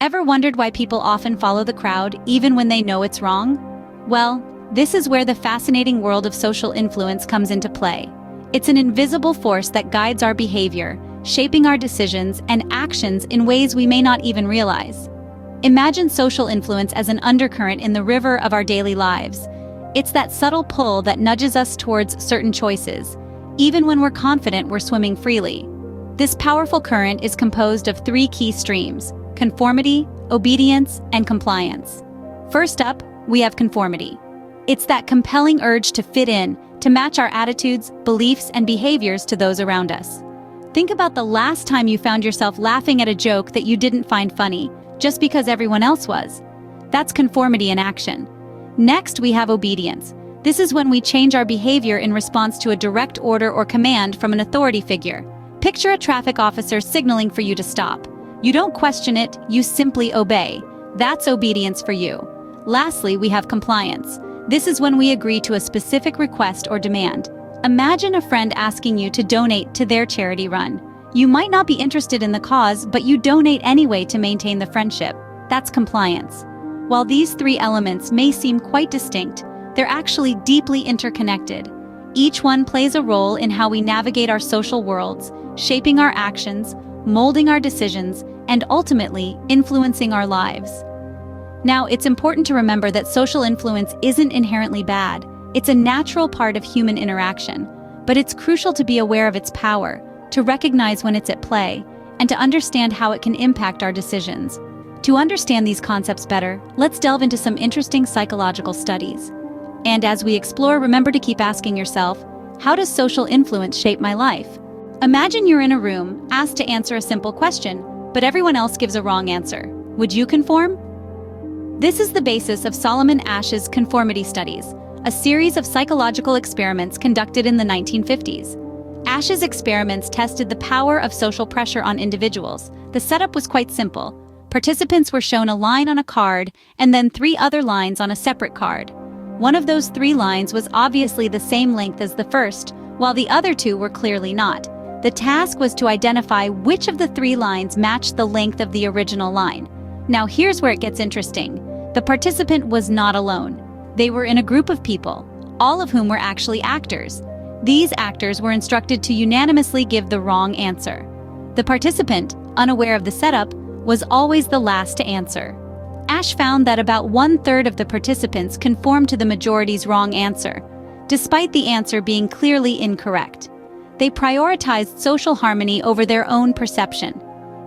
Ever wondered why people often follow the crowd, even when they know it's wrong? Well, this is where the fascinating world of social influence comes into play. It's an invisible force that guides our behavior, shaping our decisions and actions in ways we may not even realize. Imagine social influence as an undercurrent in the river of our daily lives. It's that subtle pull that nudges us towards certain choices, even when we're confident we're swimming freely. This powerful current is composed of three key streams: conformity, obedience, and compliance. First up, we have conformity. It's that compelling urge to fit in, to match our attitudes, beliefs, and behaviors to those around us. Think about the last time you found yourself laughing at a joke that you didn't find funny, just because everyone else was. That's conformity in action. Next, we have obedience. This is when we change our behavior in response to a direct order or command from an authority figure. Picture a traffic officer signaling for you to stop. You don't question it, you simply obey. That's obedience for you. Lastly, we have compliance. This is when we agree to a specific request or demand. Imagine a friend asking you to donate to their charity run. You might not be interested in the cause, but you donate anyway to maintain the friendship. That's compliance. While these three elements may seem quite distinct, they're actually deeply interconnected. Each one plays a role in how we navigate our social worlds, shaping our actions, molding our decisions, and ultimately influencing our lives. Now, it's important to remember that social influence isn't inherently bad. It's a natural part of human interaction, but it's crucial to be aware of its power, to recognize when it's at play, and to understand how it can impact our decisions. To understand these concepts better, let's delve into some interesting psychological studies. And as we explore, remember to keep asking yourself, how does social influence shape my life? Imagine you're in a room, asked to answer a simple question, but everyone else gives a wrong answer. Would you conform? This is the basis of Solomon Asch's conformity studies, a series of psychological experiments conducted in the 1950s. Asch's experiments tested the power of social pressure on individuals. The setup was quite simple. Participants were shown a line on a card and then three other lines on a separate card. One of those three lines was obviously the same length as the first, while the other two were clearly not. The task was to identify which of the three lines matched the length of the original line. Now here's where it gets interesting. The participant was not alone. They were in a group of people, all of whom were actually actors. These actors were instructed to unanimously give the wrong answer. The participant, unaware of the setup, was always the last to answer. Asch found that about 1/3 of the participants conformed to the majority's wrong answer, despite the answer being clearly incorrect. They prioritized social harmony over their own perception.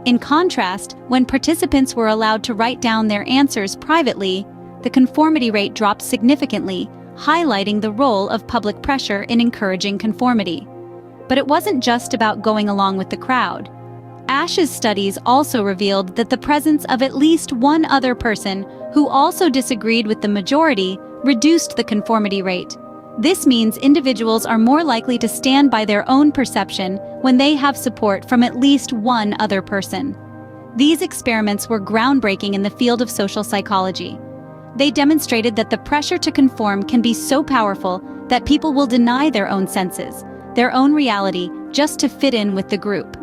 In contrast, when participants were allowed to write down their answers privately, the conformity rate dropped significantly, highlighting the role of public pressure in encouraging conformity. But it wasn't just about going along with the crowd. Asch's studies also revealed that the presence of at least one other person who also disagreed with the majority reduced the conformity rate. This means individuals are more likely to stand by their own perception when they have support from at least one other person. These experiments were groundbreaking in the field of social psychology. They demonstrated that the pressure to conform can be so powerful that people will deny their own senses, their own reality, just to fit in with the group.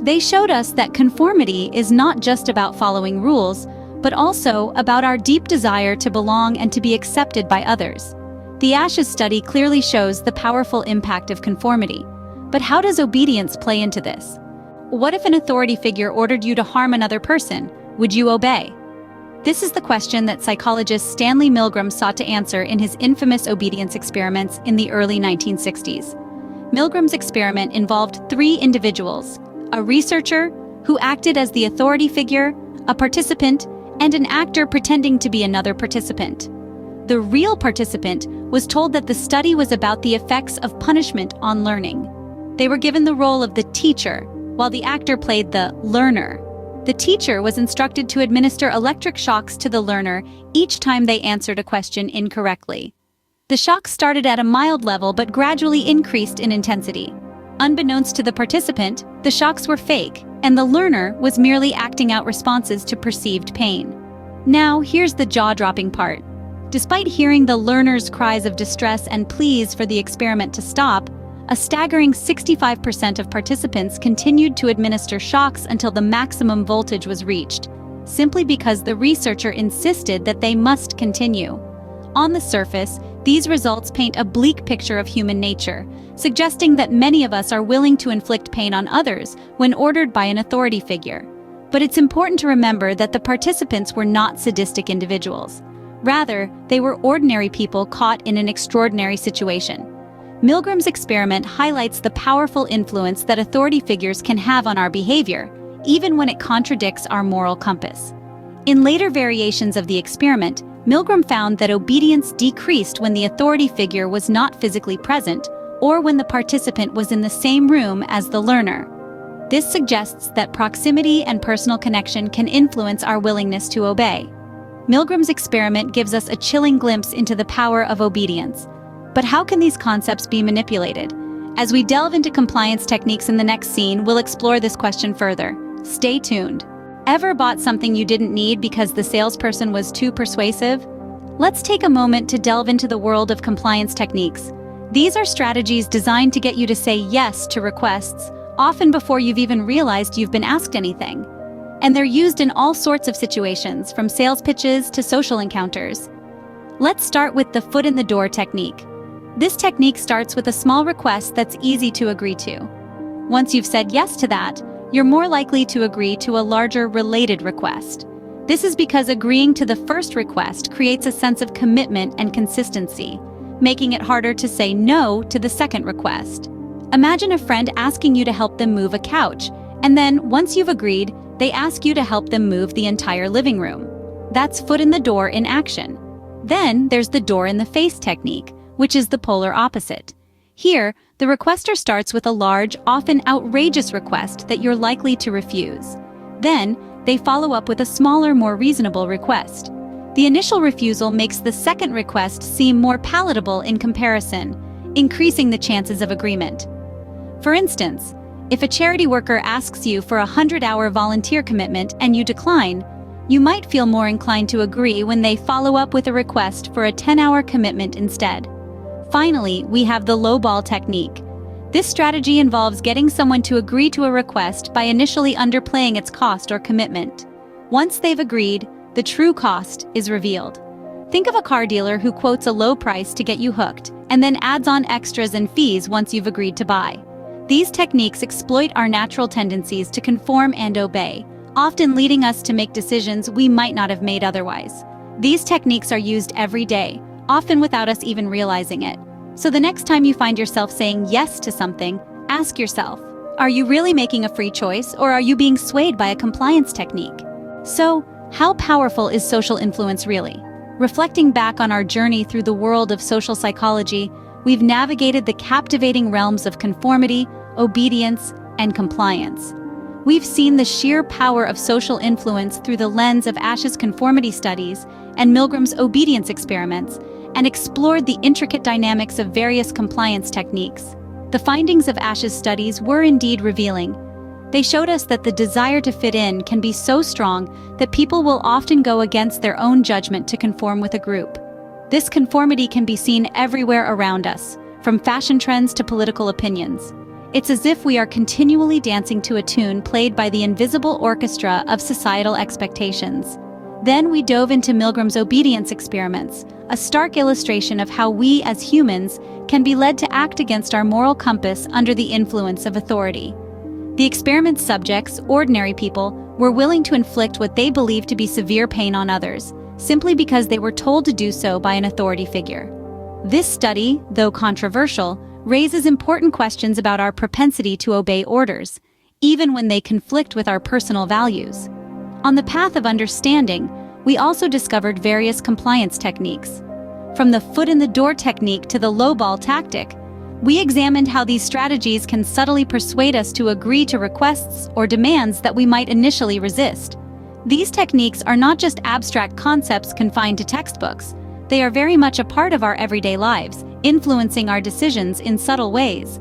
They showed us that conformity is not just about following rules, but also about our deep desire to belong and to be accepted by others. The Asch study clearly shows the powerful impact of conformity. But how does obedience play into this? What if an authority figure ordered you to harm another person? Would you obey? This is the question that psychologist Stanley Milgram sought to answer in his infamous obedience experiments in the early 1960s. Milgram's experiment involved three individuals: a researcher, who acted as the authority figure, a participant, and an actor pretending to be another participant. The real participant was told that the study was about the effects of punishment on learning. They were given the role of the teacher, while the actor played the learner. The teacher was instructed to administer electric shocks to the learner each time they answered a question incorrectly. The shocks started at a mild level but gradually increased in intensity. Unbeknownst to the participant, the shocks were fake, and the learner was merely acting out responses to perceived pain. Now, here's the jaw-dropping part. Despite hearing the learner's cries of distress and pleas for the experiment to stop, a staggering 65% of participants continued to administer shocks until the maximum voltage was reached. simply because the researcher insisted that they must continue. On the surface, these results paint a bleak picture of human nature, suggesting that many of us are willing to inflict pain on others when ordered by an authority figure. But it's important to remember that the participants were not sadistic individuals. Rather, they were ordinary people caught in an extraordinary situation. Milgram's experiment highlights the powerful influence that authority figures can have on our behavior, even when it contradicts our moral compass. In later variations of the experiment, Milgram found that obedience decreased when the authority figure was not physically present or when the participant was in the same room as the learner. This suggests that proximity and personal connection can influence our willingness to obey. Milgram's experiment gives us a chilling glimpse into the power of obedience. But how can these concepts be manipulated? As we delve into compliance techniques in the next scene, we'll explore this question further. Stay tuned. Ever bought something you didn't need because the salesperson was too persuasive? Let's take a moment to delve into the world of compliance techniques. These are strategies designed to get you to say yes to requests, often before you've even realized you've been asked anything. And they're used in all sorts of situations, from sales pitches to social encounters. Let's start with the foot in the door technique. This technique starts with a small request that's easy to agree to. Once you've said yes to that, you're more likely to agree to a larger related request. This is because agreeing to the first request creates a sense of commitment and consistency, making it harder to say no to the second request. Imagine a friend asking you to help them move a couch, and then, once you've agreed, they ask you to help them move the entire living room. That's foot in the door in action. Then there's the door in the face technique, which is the polar opposite. Here, the requester starts with a large, often outrageous request that you're likely to refuse. Then, they follow up with a smaller, more reasonable request. The initial refusal makes the second request seem more palatable in comparison, increasing the chances of agreement. For instance, if a charity worker asks you for a 100-hour volunteer commitment and you decline, you might feel more inclined to agree when they follow up with a request for a 10-hour commitment instead. Finally, we have the lowball technique. This strategy involves getting someone to agree to a request by initially underplaying its cost or commitment. Once they've agreed, the true cost is revealed. Think of a car dealer who quotes a low price to get you hooked, and then adds on extras and fees once you've agreed to buy. These techniques exploit our natural tendencies to conform and obey, often leading us to make decisions we might not have made otherwise. These techniques are used every day, often without us even realizing it. So the next time you find yourself saying yes to something, ask yourself, are you really making a free choice, or are you being swayed by a compliance technique? So, how powerful is social influence really? Reflecting back on our journey through the world of social psychology, we've navigated the captivating realms of conformity, obedience, and compliance. We've seen the sheer power of social influence through the lens of Asch's conformity studies and Milgram's obedience experiments, and explored the intricate dynamics of various compliance techniques. The findings of Asch's studies were indeed revealing. They showed us that the desire to fit in can be so strong that people will often go against their own judgment to conform with a group. This conformity can be seen everywhere around us, from fashion trends to political opinions. It's as if we are continually dancing to a tune played by the invisible orchestra of societal expectations. Then we dove into Milgram's obedience experiments, a stark illustration of how we as humans can be led to act against our moral compass under the influence of authority. The experiment's subjects, ordinary people, were willing to inflict what they believed to be severe pain on others, simply because they were told to do so by an authority figure. This study, though controversial, raises important questions about our propensity to obey orders, even when they conflict with our personal values. On the path of understanding, we also discovered various compliance techniques. From the foot-in-the-door technique to the lowball tactic, we examined how these strategies can subtly persuade us to agree to requests or demands that we might initially resist. These techniques are not just abstract concepts confined to textbooks. They are very much a part of our everyday lives, influencing our decisions in subtle ways.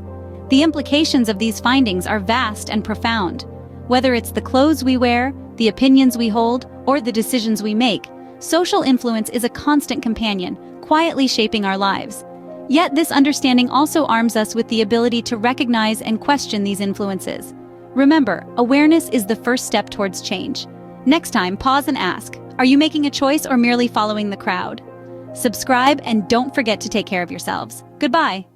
The implications of these findings are vast and profound. Whether it's the clothes we wear, the opinions we hold, or the decisions we make, social influence is a constant companion, quietly shaping our lives. Yet this understanding also arms us with the ability to recognize and question these influences. Remember, awareness is the first step towards change. Next time, pause and ask, are you making a choice or merely following the crowd? Subscribe and don't forget to take care of yourselves. Goodbye.